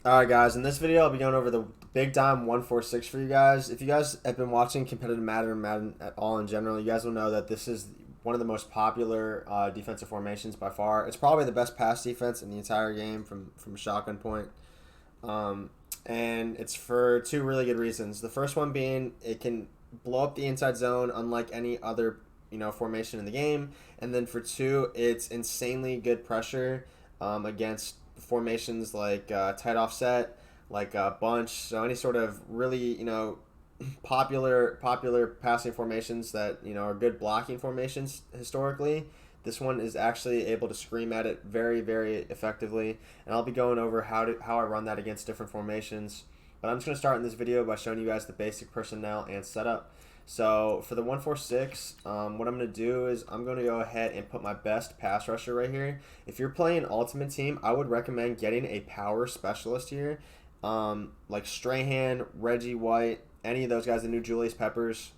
Alright guys, in this video I'll be going over the Big Dime 146 for you guys. If you guys have been watching competitive Madden or Madden at all in general, you guys will know that this is one of the most popular defensive formations by far. It's probably the best pass defense in the entire game from a shotgun point. And it's for two really good reasons. The first one being it can blow up the inside zone unlike any other formation in the game. And then for two, it's insanely good pressure against formations like tight offset, like bunch. So any sort of really popular passing formations that are good blocking formations historically. This one is actually able to scream at it very effectively, and I'll be going over how I run that against different formations. But I'm just going to start in this video by showing you guys the basic personnel and setup. So for the 146, what I'm going to do is I'm going to go ahead and put my best pass rusher right here. If you're playing Ultimate Team, I would recommend getting a power specialist here, like Strahan, Reggie White, any of those guys, the new Julius Peppers.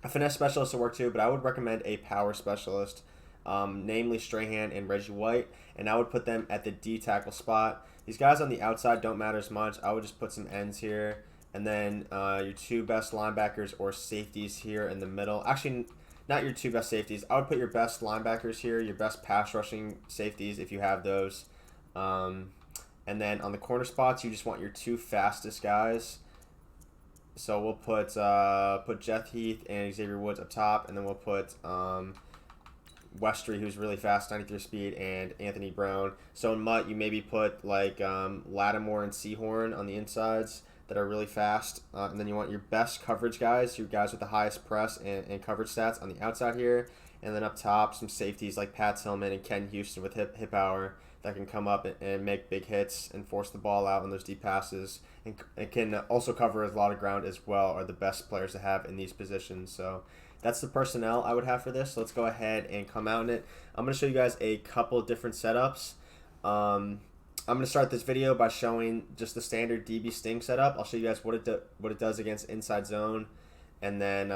A finesse specialist will work too, but I would recommend a power specialist, namely Strahan and Reggie White, and I would put them at the D tackle spot. These guys on the outside don't matter as much. I would just put some ends here. And then your two best linebackers or safeties here in the middle. Actually, not your two best safeties. I would put your best linebackers here, your best pass rushing safeties if you have those. And then on the corner spots, you just want your two fastest guys. So we'll put Jeff Heath and Xavier Woods up top, and then we'll put Westry, who's really fast, 93 speed, and Anthony Brown. So in Mutt, you maybe put like Lattimore and Seahorn on the insides that are really fast, and then you want your best coverage guys, your guys with the highest press and coverage stats on the outside here, and then up top some safeties like Pat Tillman and Ken Houston with hip power that can come up and make big hits and force the ball out on those deep passes, and it can also cover a lot of ground as well, are the best players to have in these positions. So that's the personnel I would have for this. So let's go ahead and come out in it. I'm going to show you guys a couple different setups. I'm going to start this video by showing just the standard DB Sting setup. I'll show you guys what it does against inside zone, and then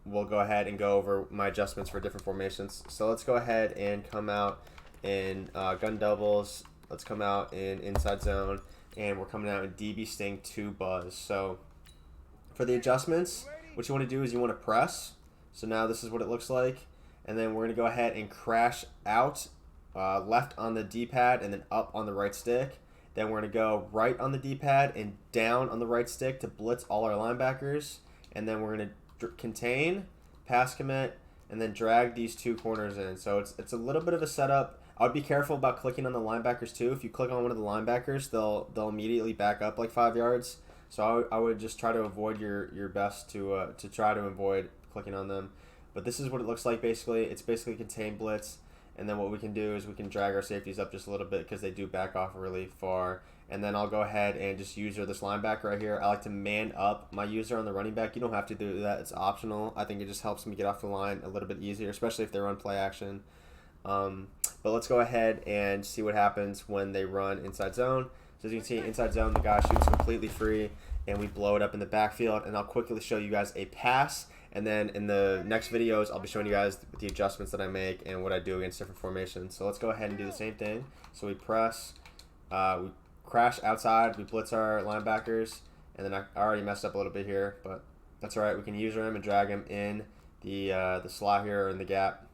we'll go ahead and go over my adjustments for different formations. So let's go ahead and come out in gun doubles. Let's come out in inside zone, and we're coming out in DB Sting 2 Buzz. So for the adjustments, what you want to do is you want to press. So now this is what it looks like, and then we're going to go ahead and crash out. Left on the D-pad and then up on the right stick. Then we're going to go right on the D-pad and down on the right stick to blitz all our linebackers. And then we're going to contain, pass commit, and then drag these two corners in. So it's a little bit of a setup. I would be careful about clicking on the linebackers too. If you click on one of the linebackers, they'll immediately back up like 5 yards. So I would just try to avoid your best to try to avoid clicking on them. But this is what it looks like basically. It's basically contain blitz. And then what we can do is we can drag our safeties up just a little bit because they do back off really far. And then I'll go ahead and just user this linebacker right here. I like to man up my user on the running back. You don't have to do that. It's optional. I think it just helps me get off the line a little bit easier, especially if they run play action. But let's go ahead and see what happens when they run inside zone. So as you can see, inside zone, the guy shoots completely free, and we blow it up in the backfield. And I'll quickly show you guys a pass. And then in the next videos, I'll be showing you guys the adjustments that I make and what I do against different formations. So let's go ahead and do the same thing. So we press, we crash outside, we blitz our linebackers, and then I already messed up a little bit here, but that's all right. We can user him and drag him in the slot here or in the gap.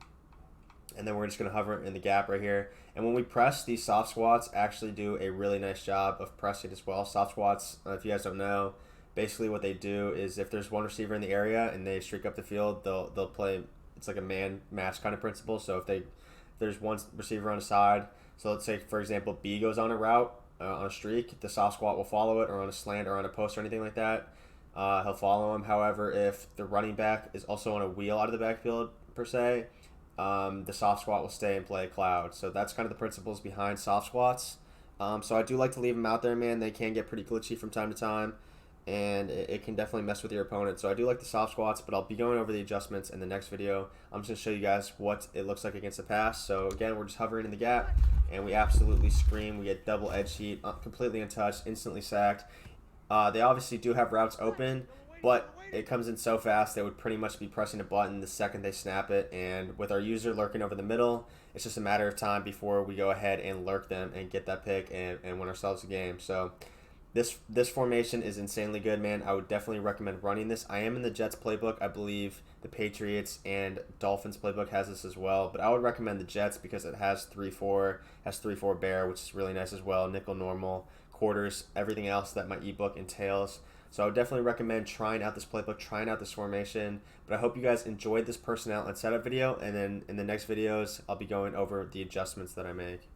And then we're just going to hover in the gap right here. And when we press, these soft squats actually do a really nice job of pressing as well. Soft squats, if you guys don't know, basically what they do is if there's one receiver in the area and they streak up the field, they'll play. It's like a man match kind of principle. So if there's one receiver on a side, so let's say for example B goes on a route on a streak, the soft squat will follow it, or on a slant or on a post or anything like that. He'll follow him. However, if the running back is also on a wheel out of the backfield per se, the soft squat will stay and play a cloud. So that's kind of the principles behind soft squats. So I do like to leave them out there, man. They can get pretty glitchy from time to time, and it can definitely mess with your opponent. So I do like the soft squats, but I'll be going over the adjustments in the next video. I'm just going to show you guys what it looks like against the pass. So again, we're just hovering in the gap, and we absolutely scream. We get double edge heat, completely untouched, instantly sacked. They obviously do have routes open, but it comes in so fast they would pretty much be pressing a button the second they snap it. And with our user lurking over the middle, it's just a matter of time before we go ahead and lurk them and get that pick and win ourselves a game. So this formation is insanely good, man. I would definitely recommend running this. I am in the Jets playbook. I believe the Patriots and Dolphins playbook has this as well, but I would recommend the Jets because it has 3-4, has 3-4 bear, which is really nice as well. Nickel normal, quarters, everything else that my ebook entails. So I would definitely recommend trying out this playbook, trying out this formation. But I hope you guys enjoyed this personnel and setup video, and then in the next videos, I'll be going over the adjustments that I make.